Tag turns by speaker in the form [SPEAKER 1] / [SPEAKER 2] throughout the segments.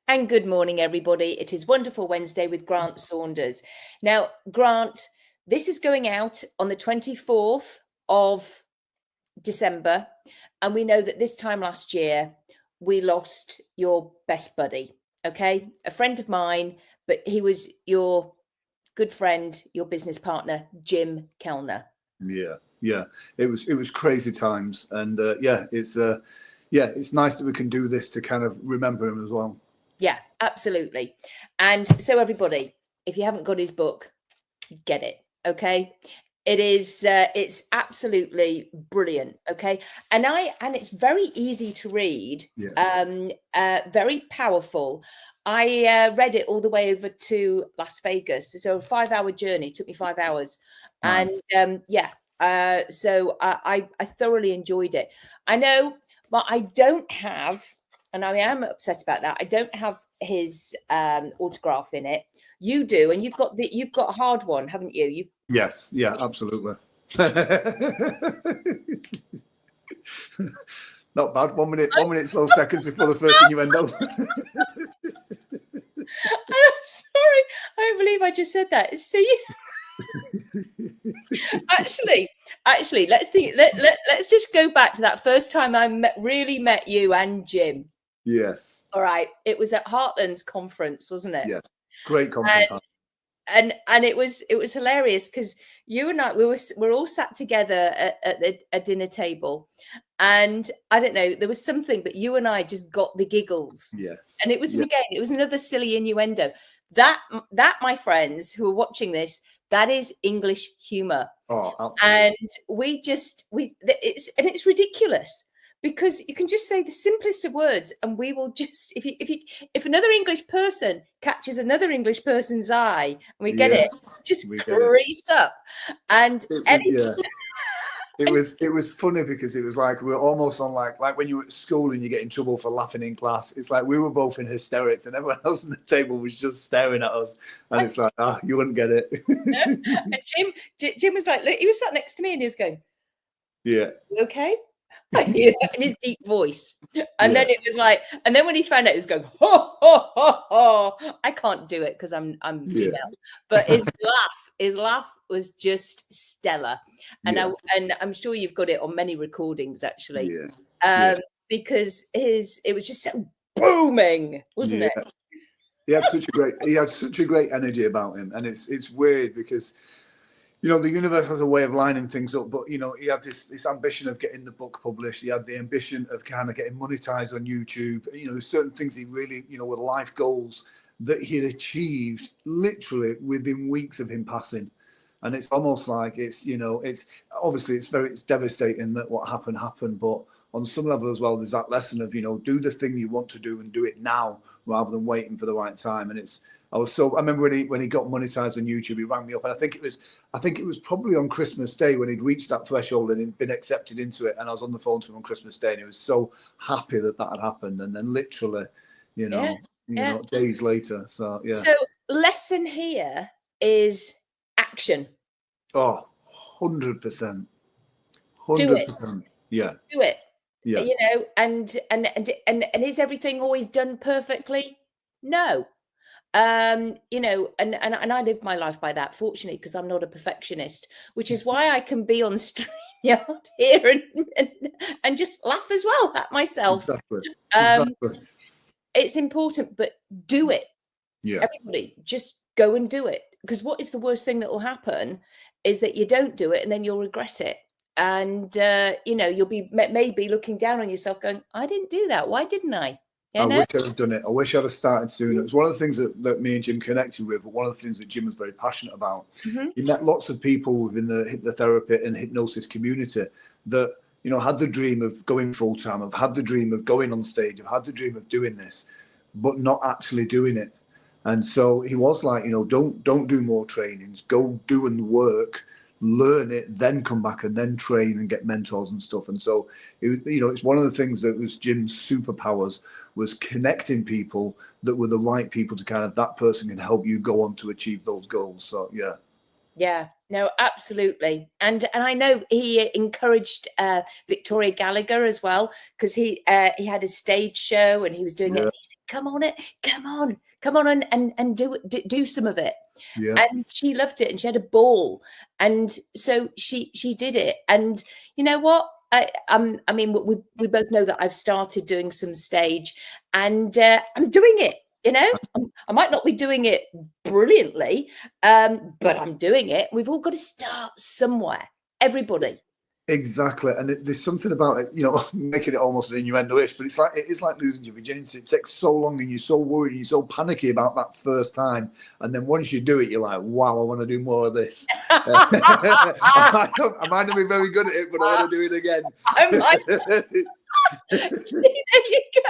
[SPEAKER 1] And good morning, everybody. It is Wonderful Wednesday with Grant Saunders. Now, Grant, this is going out on the 24th of December. And we know that this time last year, we lost your best buddy, okay? A friend of mine, but he was your good friend, your business partner, Jim Kellner.
[SPEAKER 2] Yeah. It was crazy times, and it's nice that we can do this to kind of remember him as well.
[SPEAKER 1] Yeah, absolutely. And so, everybody, if you haven't got his book, get it. Okay. It's absolutely brilliant. Okay. And it's very easy to read.
[SPEAKER 2] Yes.
[SPEAKER 1] Very powerful. I read it all the way over to Las Vegas. So a 5-hour journey. It took me 5 hours.
[SPEAKER 2] Nice.
[SPEAKER 1] And so I thoroughly enjoyed it. I know, but I don't have, and I am upset about that, I don't have his autograph in it. You do, and you've got a hard one, haven't you?
[SPEAKER 2] Yes, yeah, absolutely. Not bad. 1 minute, 12 seconds before the first innuendo.
[SPEAKER 1] I'm sorry, I don't believe I just said that. So you actually, let's just go back to that first time I really met you and Jim.
[SPEAKER 2] Yes.
[SPEAKER 1] All right, it was at Heartland's conference, wasn't it?
[SPEAKER 2] Yes, great conference.
[SPEAKER 1] And it was hilarious because you and I we're all sat together at a dinner table, and I don't know, there was something, but you and I just got the giggles.
[SPEAKER 2] Yes.
[SPEAKER 1] And it was it was another silly innuendo. That my friends who are watching this, that is English humor.
[SPEAKER 2] Oh, absolutely.
[SPEAKER 1] And it's ridiculous. Because you can just say the simplest of words, and we will just if another English person catches another English person's eye, and we get it, just crease up. And
[SPEAKER 2] it was funny because it was like we were almost on like when you were at school and you get in trouble for laughing in class. It's like we were both in hysterics, and everyone else on the table was just staring at us. And it's like, you wouldn't get it.
[SPEAKER 1] And Jim was like, he was sat next to me, and he was going,
[SPEAKER 2] "Yeah,
[SPEAKER 1] okay." In his deep voice, and then it was like, and then when he found out, he was going, ho ho ho ho. I can't do it because I'm female, but his laugh was just stellar, and I'm sure you've got it on many recordings actually, because it was just so booming, wasn't it?
[SPEAKER 2] He had such a great energy about him, and it's weird because, you know, the universe has a way of lining things up, but, you know, he had this ambition of getting the book published. He had the ambition of kind of getting monetized on YouTube. You know, certain things he really, you know, were life goals that he'd achieved literally within weeks of him passing. And it's almost like it's obviously it's devastating that what happened, but on some level as well, there's that lesson of, you know, do the thing you want to do and do it now rather than waiting for the right time. And I remember when he got monetized on YouTube, he rang me up, and I think it was probably on Christmas Day when he'd reached that threshold and he'd been accepted into it. And I was on the phone to him on Christmas Day, and he was so happy that had happened. And then literally, you know, days later. So yeah.
[SPEAKER 1] So lesson here is action.
[SPEAKER 2] Oh, 100%. 100%. Yeah.
[SPEAKER 1] Do it. Yeah. You know, and is everything always done perfectly? No. You know, and I live my life by that, fortunately, because I'm not a perfectionist, which is why I can be on StreamYard here and just laugh as well at myself.
[SPEAKER 2] Exactly.
[SPEAKER 1] It's important, but do it.
[SPEAKER 2] Yeah.
[SPEAKER 1] Everybody, just go and do it. Because what is the worst thing that will happen is that you don't do it and then you'll regret it. And, you know, you'll be maybe looking down on yourself going, I didn't do that. Why didn't I?
[SPEAKER 2] I wish I'd have done it. I wish I'd have started sooner. It was one of the things that me and Jim connected with, but one of the things that Jim was very passionate about.
[SPEAKER 1] Mm-hmm.
[SPEAKER 2] He met lots of people within the hypnotherapy and hypnosis community that, you know, had the dream of going full time, have had the dream of going on stage, have had the dream of doing this, but not actually doing it. And so he was like, you know, don't do more trainings, go do and work, learn it, then come back and then train and get mentors and stuff. And so, it's one of the things that was Jim's superpowers, was connecting people that were the right people to kind of, that person can help you go on to achieve those goals. So, yeah.
[SPEAKER 1] Yeah, no, absolutely. And I know he encouraged Victoria Gallagher as well, because he had a stage show and he was doing it.
[SPEAKER 2] Yeah,
[SPEAKER 1] And he said, come on and do some of it.
[SPEAKER 2] yeah,
[SPEAKER 1] And she loved it and she had a ball. And so she did it. And you know what? I mean, we both know that I've started doing some stage, and I'm doing it. You know, I might not be doing it brilliantly, but I'm doing it. We've all got to start somewhere. Everybody.
[SPEAKER 2] exactly. And there's something about it, you know, making it almost an innuendo-ish, but it is like losing your virginity. It takes so long, and you're so worried, and you're so panicky about that first time, and then once you do it, you're like, wow, I want to do more of this. I might not be very good at it, but I want to do it again.
[SPEAKER 1] See, there you go.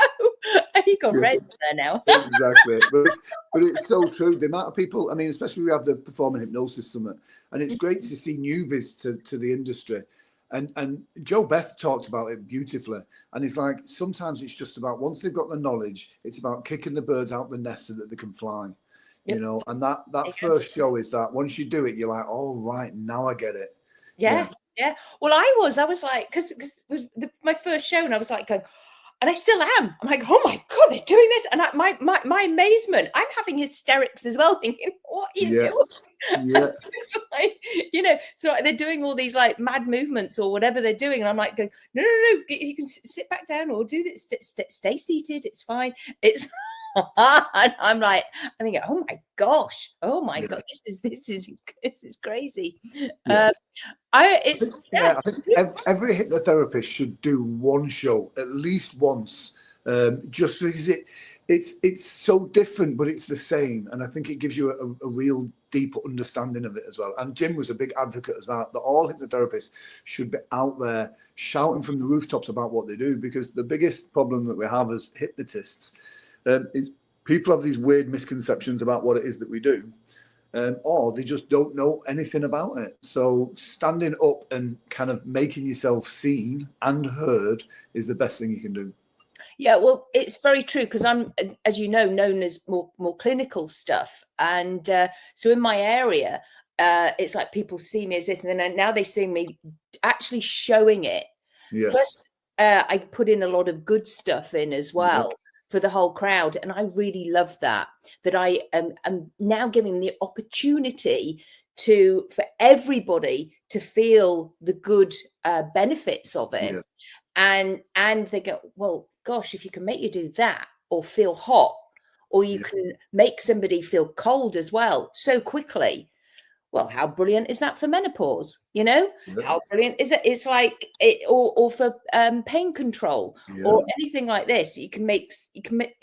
[SPEAKER 1] You got red there now.
[SPEAKER 2] Exactly. But it's so true. The amount of people, I mean, especially we have the Performing Hypnosis Summit, and it's great to see newbies to the industry. And Joe Beth talked about it beautifully. And it's like, sometimes it's just about, once they've got the knowledge, it's about kicking the birds out the nest so that they can fly.
[SPEAKER 1] Yep.
[SPEAKER 2] You know, and that first show is that once you do it, you're like, oh, right, now I get it.
[SPEAKER 1] Yeah. Well, I was like, because it was my first show, and I was like going, and I still am. I'm like, oh my God, they're doing this. And my amazement, I'm having hysterics as well, thinking, what are you doing?
[SPEAKER 2] Yeah.
[SPEAKER 1] It's like, you know, so they're doing all these like mad movements or whatever they're doing. And I'm like, going, no, you can sit back down or do this, stay seated. It's fine. It's, and I'm like, I think, oh my gosh, God, this is crazy.
[SPEAKER 2] I think every hypnotherapist should do one show at least once, just because it's so different, but it's the same, and I think it gives you a real deep understanding of it as well. And Jim was a big advocate of that all hypnotherapists should be out there shouting from the rooftops about what they do, because the biggest problem that we have as hypnotists is people have these weird misconceptions about what it is that we do. Or they just don't know anything about it. So standing up and kind of making yourself seen and heard is the best thing you can do.
[SPEAKER 1] Yeah, well, it's very true, because I'm, as you know, known as more clinical stuff. And so in my area, it's like people see me as this, and then now they see me actually showing it.
[SPEAKER 2] Yeah.
[SPEAKER 1] Plus, I put in a lot of good stuff in as well. Yeah. For the whole crowd, and I really love that I am now giving the opportunity for everybody to feel the good benefits of it. Yeah. And they go, well, gosh, if you can make you do that or feel hot, or you can make somebody feel cold as well so quickly, well, how brilliant is that for menopause? You know, how brilliant is it? It's like it, or for pain control or anything like this. You can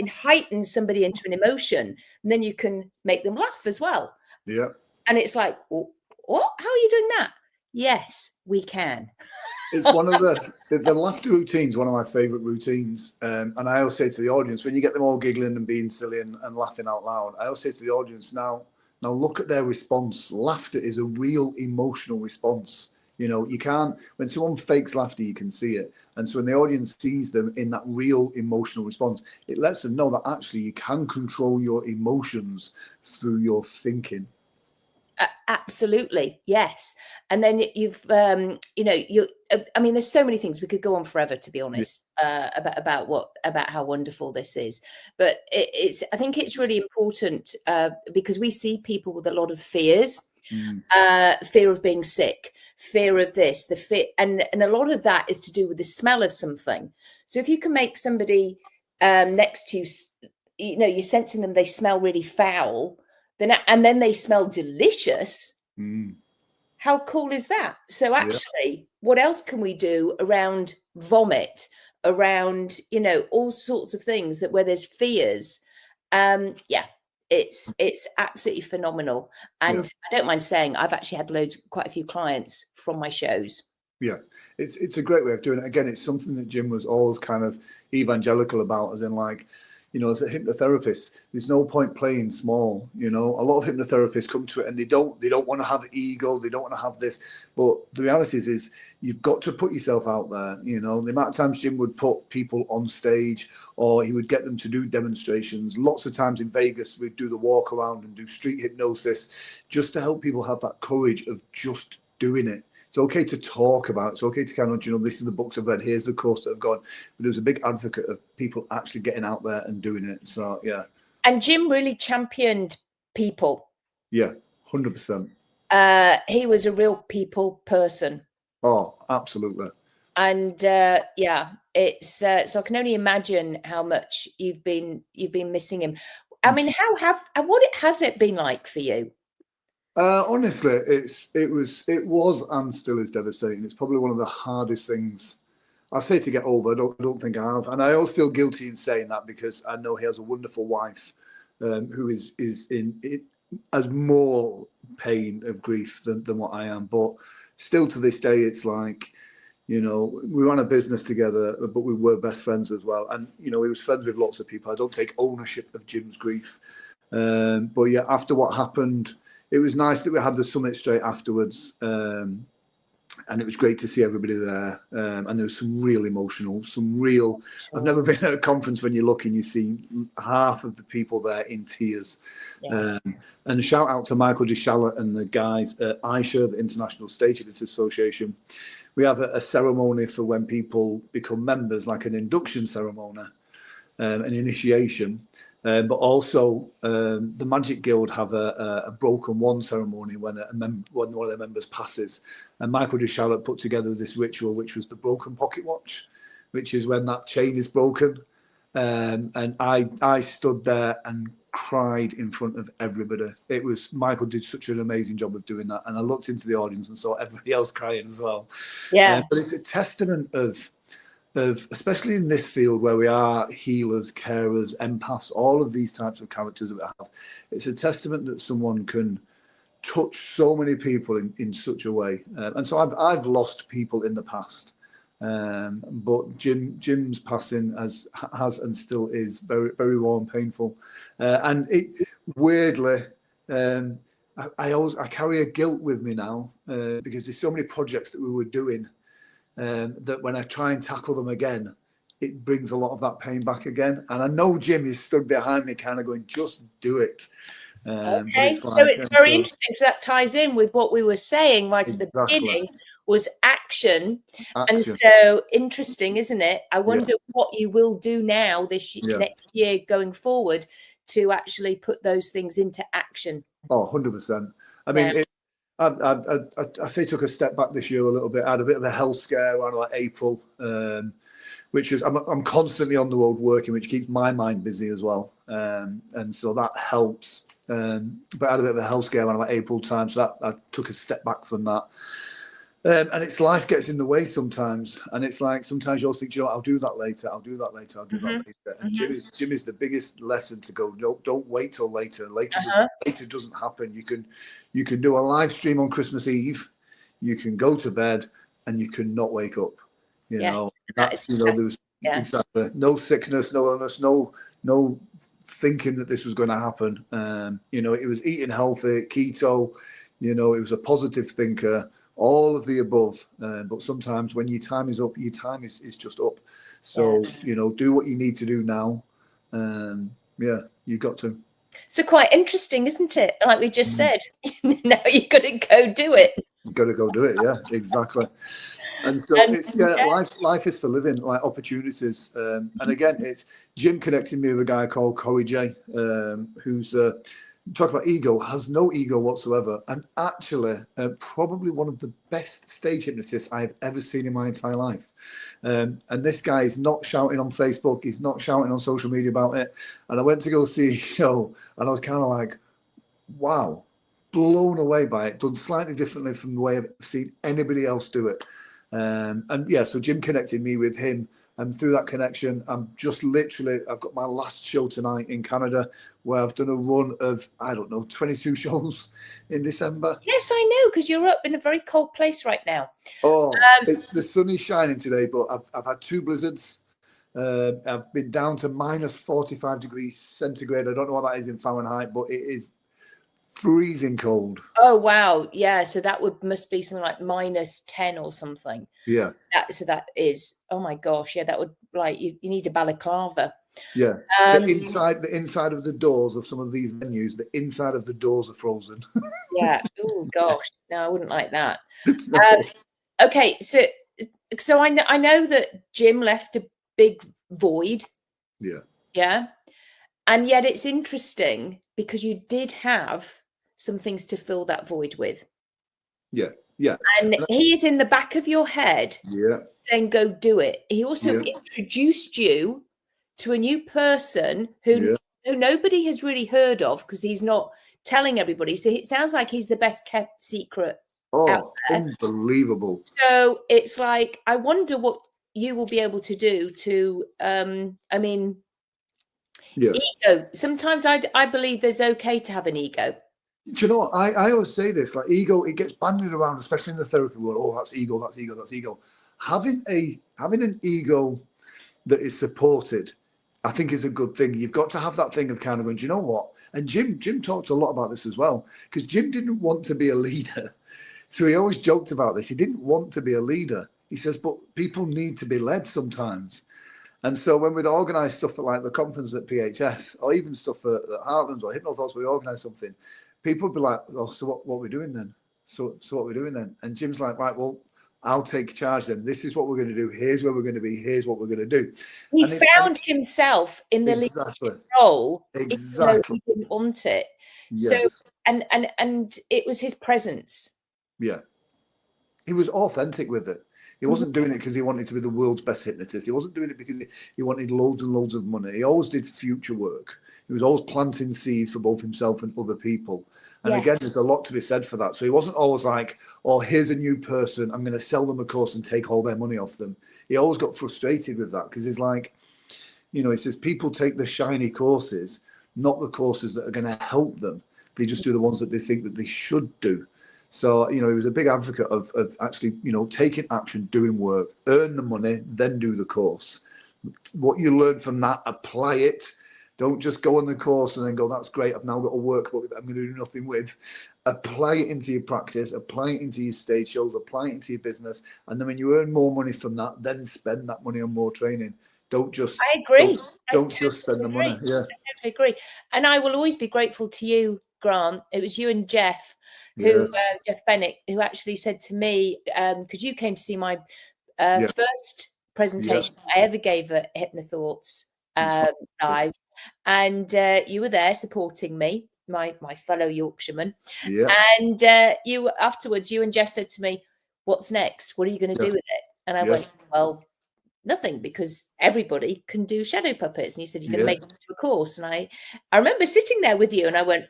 [SPEAKER 1] heighten somebody into an emotion, and then you can make them laugh as well.
[SPEAKER 2] Yeah.
[SPEAKER 1] And it's like, well, what? How are you doing that? Yes, we can.
[SPEAKER 2] It's one of the laughter routines, one of my favorite routines. And I always say to the audience, when you get them all giggling and being silly and laughing out loud, I always say to the audience, now look at their response. Laughter is a real emotional response. You know, you can't, when someone fakes laughter, you can see it. And so when the audience sees them in that real emotional response, it lets them know that actually you can control your emotions through your thinking.
[SPEAKER 1] Absolutely, yes. And then you've, you know, I mean, there's so many things we could go on forever, to be honest, about how wonderful this is. But I think it's really important because we see people with a lot of fears, fear of being sick, fear of this, the fear, and a lot of that is to do with the smell of something. So if you can make somebody next to you, you know, you're sensing them, they smell really foul. And then they smell delicious. How cool is that? So actually, what else can we do around vomit, around, you know, all sorts of things where there's fears? It's absolutely phenomenal. And I don't mind saying I've actually had quite a few clients from my shows.
[SPEAKER 2] Yeah, it's a great way of doing it. Again, it's something that Jim was always kind of evangelical about, as in like, you know, as a hypnotherapist, there's no point playing small. You know, a lot of hypnotherapists come to it and they don't want to have ego, they don't want to have this. But the reality is you've got to put yourself out there. You know, the amount of times Jim would put people on stage, or he would get them to do demonstrations. Lots of times in Vegas, we'd do the walk around and do street hypnosis, just to help people have that courage of just doing it. It's okay to talk about it. It's okay to kind of, you know, this is the books I've read, here's the course that I've gone. But he was a big advocate of people actually getting out there and doing it. So, yeah.
[SPEAKER 1] And Jim really championed people.
[SPEAKER 2] Yeah, 100%.
[SPEAKER 1] He was a real people person.
[SPEAKER 2] Oh, absolutely.
[SPEAKER 1] And yeah, it's so I can only imagine how much you've been missing him. I mean, what has it been like for you?
[SPEAKER 2] Honestly, it was and still is devastating. It's probably one of the hardest things I say to get over. I don't think I have, and I always feel guilty in saying that, because I know he has a wonderful wife who is in it as more pain of grief than what I am. But still to this day, it's like, you know, we ran a business together, but we were best friends as well. And, you know, he was friends with lots of people. I don't take ownership of Jim's grief. But yeah, after what happened, it was nice that we had the summit straight afterwards. And it was great to see everybody there. And there was some real emotional, I've never been at a conference when you look and you see half of the people there in tears. Yeah. And a shout out to Michael DeShalit and the guys at ISHA, the International Stage Hypnotists Association. We have a ceremony for when people become members, like an induction ceremony, an initiation. But also the Magic Guild have a broken one ceremony when one of their members passes. And Michael DeShalit put together this ritual, which was the broken pocket watch, which is when that chain is broken. And I stood there and cried in front of everybody. Michael did such an amazing job of doing that. And I looked into the audience and saw everybody else crying as well.
[SPEAKER 1] Yeah.
[SPEAKER 2] But it's a testament of, especially in this field where we are healers, carers, empaths, all of these types of characters that we have, it's a testament that someone can touch so many people in such a way. And so I've lost people in the past, but Jim's passing has and still is very, very raw and painful. And it weirdly, I carry a guilt with me now because there's so many projects that we were doing that when I try and tackle them again, it brings a lot of that pain back again. And I know Jim is stood behind me kind of going, just do it.
[SPEAKER 1] Okay, so it's very interesting, because that ties in with what we were saying right at the beginning, was action. And so interesting, isn't it? I wonder what you will do now this next year going forward to actually put those things into action.
[SPEAKER 2] Oh, 100%. I mean, I say took a step back this year a little bit. I had a bit of a health scare around like April, which is I'm constantly on the road working, which keeps my mind busy as well, and so that helps. But I had a bit of a health scare around about April time, so that I took a step back from that. And it's life gets in the way sometimes, and it's like sometimes you'll think, you know, I'll do that later. And Jim is the biggest lesson to go. Don't wait till later. Later doesn't happen. You can do a live stream on Christmas Eve. You can go to bed, and you can not wake up. You know, that's, you know, there was exactly no sickness, no illness, no thinking that this was going to happen. You know, it was eating healthy, keto. You know, it was a positive thinker. All of the above, but sometimes when your time is up, your time is just up. So, you know, do what you need to do now. You got to.
[SPEAKER 1] So quite interesting, isn't it? Like we just said, now you've got to go do it.
[SPEAKER 2] You've got to go do it, yeah, exactly. And so it's life is for living, like opportunities. And again, it's Jim connecting me with a guy called Corey J, who's talk about ego, has no ego whatsoever, and actually probably one of the best stage hypnotists I have ever seen in my entire life. And this guy is not shouting on Facebook, he's not shouting on social media about it. And I went to go see his show, and I was kind of like, wow, blown away by it, done slightly differently from the way I've seen anybody else do it. So Jim connected me with him. And through that connection, I've got my last show tonight in Canada, where I've done a run of, 22 shows in December.
[SPEAKER 1] Yes, I know, because you're up in a very cold place right now.
[SPEAKER 2] Oh, the sun is shining today, but I've had 2 blizzards. I've been down to minus 45 degrees centigrade. I don't know what that is in Fahrenheit, but it is freezing cold.
[SPEAKER 1] Oh wow, yeah. So that must be something like minus 10 or something.
[SPEAKER 2] Yeah.
[SPEAKER 1] So that is, oh my gosh, yeah. That would, like, you need a balaclava.
[SPEAKER 2] Yeah. The inside of the doors of some of these venues, the inside of the doors are frozen.
[SPEAKER 1] Yeah. Oh gosh, no, I wouldn't like that.
[SPEAKER 2] No.
[SPEAKER 1] Okay, so I know that Jim left a big void.
[SPEAKER 2] Yeah.
[SPEAKER 1] Yeah. And yet it's interesting because you did have some things to fill that void with.
[SPEAKER 2] Yeah. Yeah.
[SPEAKER 1] And he is in the back of your head
[SPEAKER 2] Yeah.
[SPEAKER 1] saying, go do it. He also introduced you to a new person who nobody has really heard of because he's not telling everybody. So it sounds like he's the best kept secret out there.
[SPEAKER 2] Unbelievable.
[SPEAKER 1] So it's like, I wonder what you will be able to do to, I mean, ego. Sometimes I believe there's okay to have an ego.
[SPEAKER 2] Do you know what? I always say this, like ego, it gets bandied around, especially in the therapy world. Oh, that's ego, that's ego, that's ego. Having an ego that is supported, I think is a good thing. You've got to have that thing of kind of going, do you know what? And Jim talked a lot about this as well, because Jim didn't want to be a leader. So he always joked about this. He didn't want to be a leader. He says, but people need to be led sometimes. And so when we'd organise stuff at like the conference at PHS, or even stuff at Heartlands or Hypnothoughts, we organise something, people would be like, oh, so what are we doing then? So what are we doing then? And Jim's like, right, well, I'll take charge then. This is what we're going to do. Here's where we're going to be. Here's what we're going to do.
[SPEAKER 1] He found himself in the leadership role, even though he didn't want it.
[SPEAKER 2] Yes.
[SPEAKER 1] So, and it was his presence.
[SPEAKER 2] Yeah. He was authentic with it. He wasn't doing it because he wanted to be the world's best hypnotist. He wasn't doing it because he wanted loads and loads of money. He always did future work. He was always planting seeds for both himself and other people. And again, there's a lot to be said for that. So he wasn't always like, oh, here's a new person, I'm going to sell them a course and take all their money off them. He always got frustrated with that because he's like, you know, he says people take the shiny courses, not the courses that are going to help them. They just do the ones that they think that they should do. So, you know, he was a big advocate of actually, you know, taking action, doing work, earn the money, then do the course. What you learn from that, apply it. Don't just go on the course and then go, that's great, I've now got a workbook that I'm going to do nothing with. Apply it into your practice, apply it into your stage shows, apply it into your business. And then when you earn more money from that, then spend that money on more training. Don't just,
[SPEAKER 1] I agree.
[SPEAKER 2] Don't just spend the money. Yeah.
[SPEAKER 1] I agree. And I will always be grateful to you, Grant. It was you and Jeff, Jeff Bennett, who actually said to me, because you came to see my first presentation I ever gave at Hypnothoughts live. And you were there supporting me, my fellow Yorkshireman.
[SPEAKER 2] Yeah.
[SPEAKER 1] And you afterwards, you and Jeff said to me, what's next? What are you going to do with it? And I went, well, nothing, because everybody can do shadow puppets. And you said, you're going to make it into a course. And I remember sitting there with you and I went,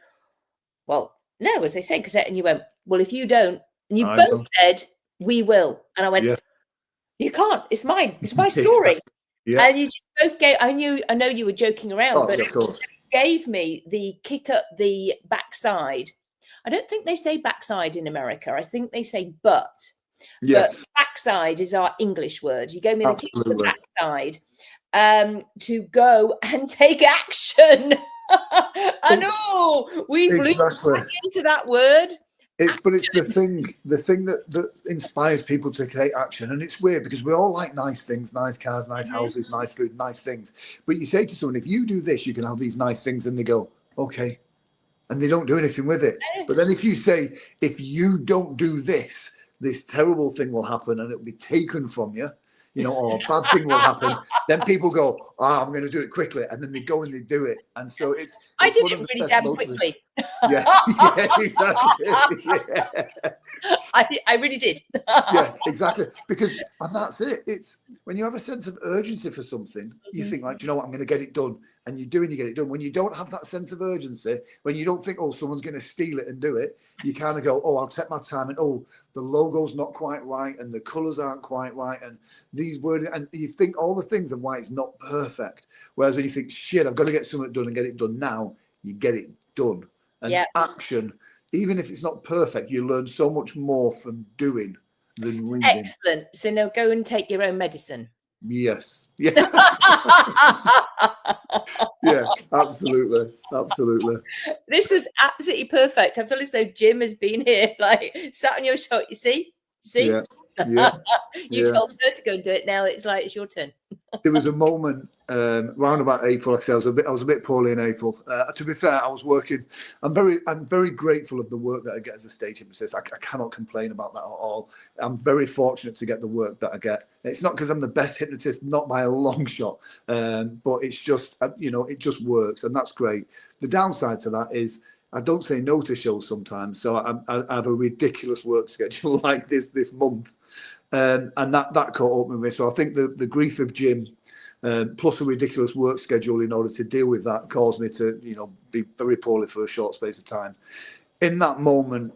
[SPEAKER 1] well, no, as I say, because, and you went, well, if you don't, and you both said, we will. And I went, you can't, it's mine. It's my story. And you just both gave, I know you were joking around, but
[SPEAKER 2] of course.
[SPEAKER 1] Gave me the kick up the backside. I don't think they say backside in America. I think they say butt. But backside is our English word. You gave me the kick up the backside to go and take action. I know we've looked into that word.
[SPEAKER 2] But it's the thing that inspires people to take action. And it's weird because we all like nice things, nice cars, nice houses, nice food, nice things. But you say to someone, if you do this, you can have these nice things. And they go, okay. And they don't do anything with it. But then if you say, if you don't do this, this terrible thing will happen and it'll be taken from you, you know, or a bad thing will happen, then people go, I'm going to do it quickly. And then they go and they do it. And so it's
[SPEAKER 1] I did it really damn quickly. I really did.
[SPEAKER 2] Exactly. And that's it. It's when you have a sense of urgency for something, you think like, do you know what, I'm going to get it done. And you do and you get it done. When you don't have that sense of urgency, when you don't think, oh, someone's going to steal it and do it, you kind of go, oh, I'll take my time, and oh, the logo's not quite right and the colours aren't quite right and these words, and you think all the things of why it's not perfect. Whereas when you think, shit, I've got to get something done and get it done now, you get it done. And action, even if it's not perfect, you learn so much more from doing than reading.
[SPEAKER 1] Excellent. So now go and take your own medicine.
[SPEAKER 2] Yes. Yeah. Yeah, absolutely. Absolutely.
[SPEAKER 1] This was absolutely perfect. I feel as though Jim has been here, like sat on your shoulder. You see?
[SPEAKER 2] Yeah. Yeah.
[SPEAKER 1] You
[SPEAKER 2] Yeah.
[SPEAKER 1] told her to go and do it. Now it's like it's your turn.
[SPEAKER 2] There was a moment round about April. Like I said, I was a bit poorly in April. To be fair, I was working. I'm very grateful of the work that I get as a stage hypnotist. I cannot complain about that at all. I'm very fortunate to get the work that I get. It's not because I'm the best hypnotist, not by a long shot, but it's just it just works, and that's great. The downside to that is I don't say no to shows sometimes, so I have a ridiculous work schedule like this month. And that caught up with me. So I think the grief of Jim, plus a ridiculous work schedule in order to deal with that, caused me to be very poorly for a short space of time. In that moment,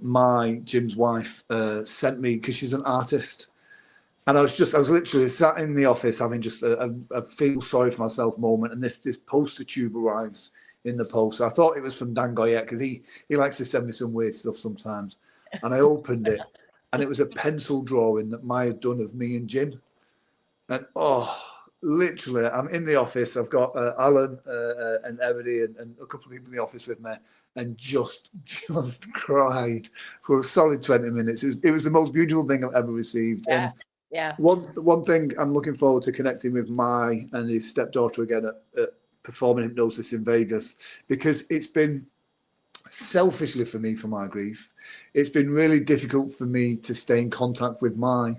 [SPEAKER 2] Jim's wife sent me, because she's an artist, and I was literally sat in the office having just a feel sorry for myself moment, and this poster tube arrives in the post. I thought it was from Dan Goyette, because he likes to send me some weird stuff sometimes, and I opened it. And it was a pencil drawing that Maya had done of me and Jim. And literally, I'm in the office. I've got Alan and Ebony and a couple of people in the office with me, and just cried for a solid 20 minutes. It was the most beautiful thing I've ever received.
[SPEAKER 1] Yeah.
[SPEAKER 2] And
[SPEAKER 1] yeah.
[SPEAKER 2] One thing I'm looking forward to connecting with Mai and his stepdaughter again at performing hypnosis in Vegas, because it's been, selfishly for me, for my grief, it's been really difficult for me to stay in contact with Mai,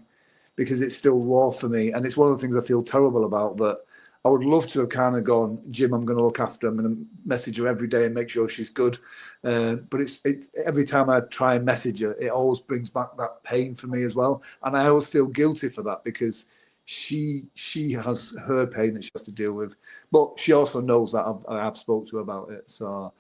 [SPEAKER 2] because it's still raw for me, and it's one of the things I feel terrible about. That I would love to have kind of gone, Jim, I'm going to look after her, I'm going to message her every day and make sure she's good, but it's every time I try and message her, it always brings back that pain for me as well, and I always feel guilty for that, because she has her pain that she has to deal with, but she also knows that I've spoke to her about it. So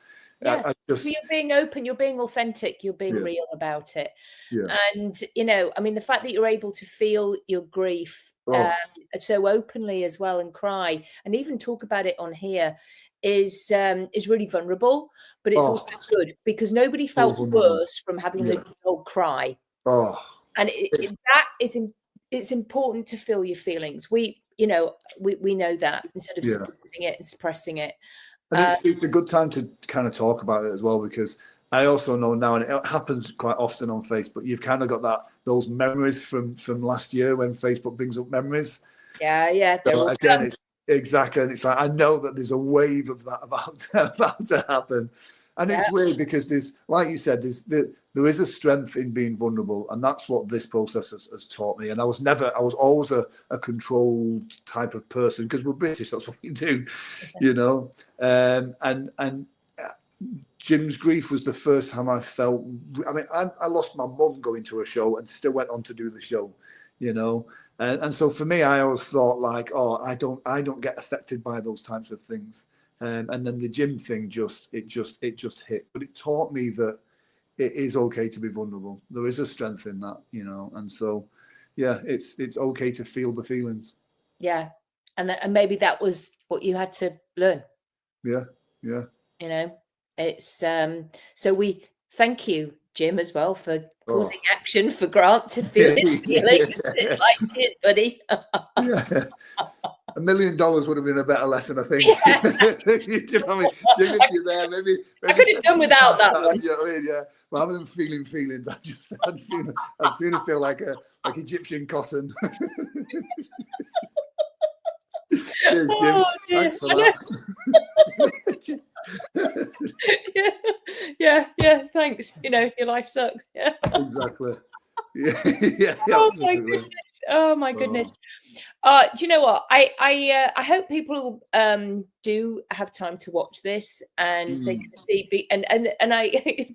[SPEAKER 1] Yeah, you're being open, you're being authentic, you're being real about it.
[SPEAKER 2] Yeah.
[SPEAKER 1] And, I mean, the fact that you're able to feel your grief so openly as well, and cry, and even talk about it on here is really vulnerable, but it's also good, because nobody felt worse from having a old cry. And it's important to feel your feelings. We know that, instead of suppressing it and suppressing it.
[SPEAKER 2] And it's a good time to kind of talk about it as well, because I also know now, and it happens quite often on Facebook, you've kind of got those memories from last year when Facebook brings up memories.
[SPEAKER 1] Yeah.
[SPEAKER 2] So again, it's exactly, and it's like, I know that there's a wave of that about to happen. And it's weird, because there's, like you said, there is a strength in being vulnerable, and that's what this process has taught me. And I was always a controlled type of person, because we're British, that's what we do, and Jim's grief was the first time I felt, I mean, I lost my mum going to a show and still went on to do the show, and so for me, I always thought like, I don't get affected by those types of things. And then the Jim thing just hit, but it taught me that it is okay to be vulnerable. There is a strength in that, and so, it's okay to feel the feelings.
[SPEAKER 1] Yeah. And maybe that was what you had to learn.
[SPEAKER 2] Yeah.
[SPEAKER 1] It's so we thank you, Jim, as well, for causing action for Grant to feel his feelings. It's like, cheers, buddy.
[SPEAKER 2] $1 million would have been a better lesson, I think. You know what I mean? Jim, if you're there, maybe
[SPEAKER 1] I could have done without that one.
[SPEAKER 2] You know what I mean? Yeah. Rather than feeling feelings, I'd sooner feel like Egyptian cotton. Cheers, Jim. Thanks for that.
[SPEAKER 1] Yeah. Thanks. Your life sucks. Yeah.
[SPEAKER 2] Exactly. Yeah.
[SPEAKER 1] Oh my goodness. Do you know what? I hope people do have time to watch this, and they can see. And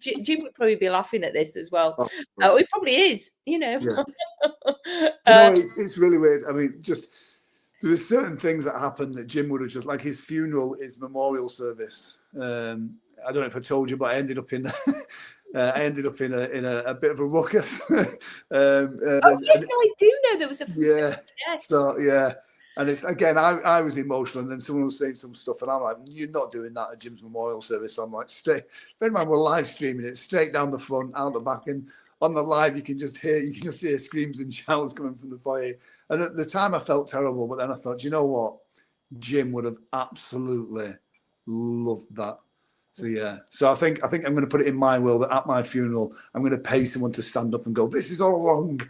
[SPEAKER 1] Jim would probably be laughing at this as well. He probably is. Yeah.
[SPEAKER 2] It's really weird. I mean, there's certain things that happen that Jim would have just, like his funeral, his memorial service. I don't know if I told you, but I ended up in a bit of a ruckus.
[SPEAKER 1] Yes, I do know there was a
[SPEAKER 2] yes. So and it's, again, I was emotional, and then someone was saying some stuff, and I'm like, you're not doing that at Jim's memorial service. So I'm like, straight. Bear in mind, we're live streaming it straight down the front, out the back, and on the live, you can just hear screams and shouts coming from the foyer. And at the time, I felt terrible, but then I thought, you know what, Jim would have absolutely loved that. So yeah, so I think I'm going to put it in my will that at my funeral, I'm going to pay someone to stand up and go, "This is all wrong."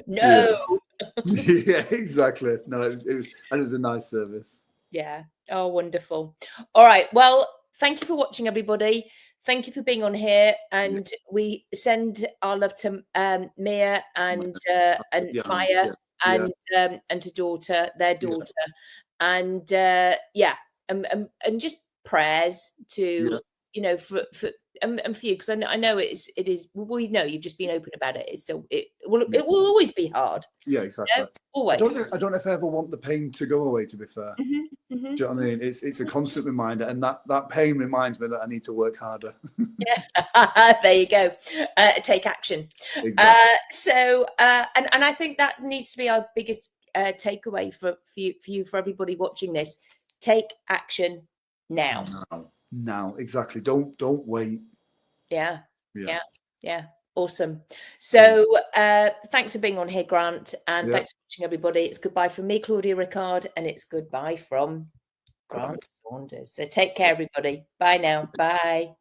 [SPEAKER 1] No.
[SPEAKER 2] Yeah, exactly. No, it was a nice service.
[SPEAKER 1] Yeah. Oh, wonderful. All right. Well, thank you for watching, everybody. Thank you for being on here, and we send our love to Mia and Maya and to daughter, their daughter, and yeah, and just prayers to for and for you, because I know it is we know you've just been open about it, so it will always be hard.
[SPEAKER 2] Yeah, exactly.
[SPEAKER 1] Always.
[SPEAKER 2] I don't know if I ever want the pain to go away, to be fair. Do you know what I mean? It's a constant reminder, and that pain reminds me that I need to work harder.
[SPEAKER 1] Yeah, there you go. Take action.
[SPEAKER 2] Exactly.
[SPEAKER 1] So and I think that needs to be our biggest takeaway for you, for everybody watching this. Take action now.
[SPEAKER 2] Now, exactly. Don't wait.
[SPEAKER 1] Yeah. Awesome. So thanks for being on here, Grant, and thanks for watching, everybody. It's goodbye from me, Claudia Ricard, and it's goodbye from Grant Saunders. So take care, everybody. Bye now. Bye.